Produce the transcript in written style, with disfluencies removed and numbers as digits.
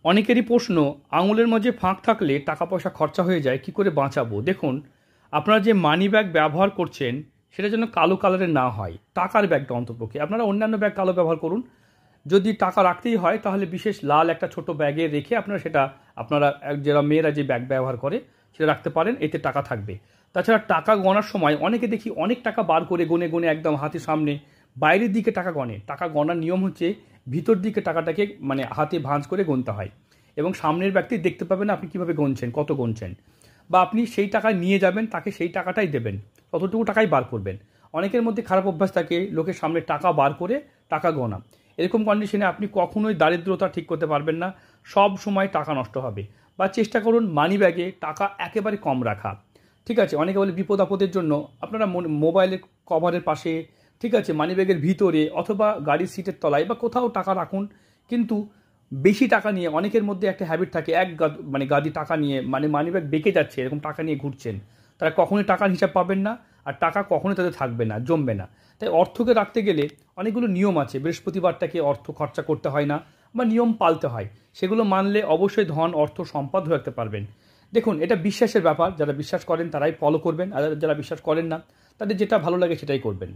অনেকেরই প্রশ্ন, আঙুলের মাঝে ফাঁক থাকলে টাকা পয়সা খরচা হয়ে যায়, কি করে বাঁচাবো? দেখুন, আপনারা যে মানি ব্যাগ ব্যবহার করছেন সেটা যেন কালো কালারের না হয়, টাকার ব্যাগটা অন্ততপক্ষে। আপনারা অন্যান্য ব্যাগ কালো ব্যবহার করুন, যদি টাকা রাখতেই হয় তাহলে বিশেষ লাল একটা ছোট ব্যাগে রেখে আপনারা সেটা, আপনারা যারা মেয়েরা যে ব্যাগ ব্যবহার করে সেটা রাখতে পারেন, এতে টাকা থাকবে। তাছাড়া টাকা গণার সময় অনেকে দেখি অনেক টাকা বার করে গুনে গুনে একদম হাতের সামনে বাইরের দিকে টাকা গণে। টাকা গণার নিয়ম হচ্ছে ভিতর দিকে টাকাটাকে মানে হাতে ভাঁজ করে গুনতে হয়, এবং সামনের ব্যক্তি দেখতে পাবে না আপনি কীভাবে গুনছেন, কত গুনছেন। বা আপনি সেই টাকা নিয়ে যাবেন, তাকে সেই টাকাটাই দেবেন, ততটুকু টাকাই বার করবেন। অনেকের মধ্যে খারাপ অভ্যাস থাকে লোকের সামনে টাকা বার করে টাকা গোনা। এরকম কন্ডিশনে আপনি কখনোই দারিদ্রতা ঠিক করতে পারবেন না, সব সময় টাকা নষ্ট হবে। বা চেষ্টা করুন মানি ব্যাগে টাকা একেবারে কম রাখা। ঠিক আছে, অনেকে বলে বিপদ আপদের জন্য আপনারা মোবাইলের কভারের পাশে, ঠিক আছে, মানি ব্যাগের ভিতরে অথবা গাড়ির সিটের তলায় বা কোথাও টাকা রাখুন। কিন্তু বেশি টাকা নিয়ে অনেকের মধ্যে একটা হ্যাবিট থাকে, মানে গাদি টাকা নিয়ে, মানে মানি ব্যাগ বেঁকে যাচ্ছে এরকম টাকা নিয়ে ঘুরছেন, তারা কখনোই টাকার হিসাব পাবেন না, আর টাকা কখনোই তাদের থাকবে না, জমবে না। তাই অর্থকে রাখতে গেলে অনেকগুলো নিয়ম আছে। বৃহস্পতিবারটাকে অর্থ খরচা করতে হয় না, বা নিয়ম পালতে হয়, সেগুলো মানলে অবশ্যই ধন অর্থ সম্পদ হয়ে রাখতে পারবেন। দেখুন, এটা বিশ্বাসের ব্যাপার, যারা বিশ্বাস করেন তারাই ফলো করবেন, আর যারা বিশ্বাস করেন না তাদের যেটা ভালো লাগে সেটাই করবেন।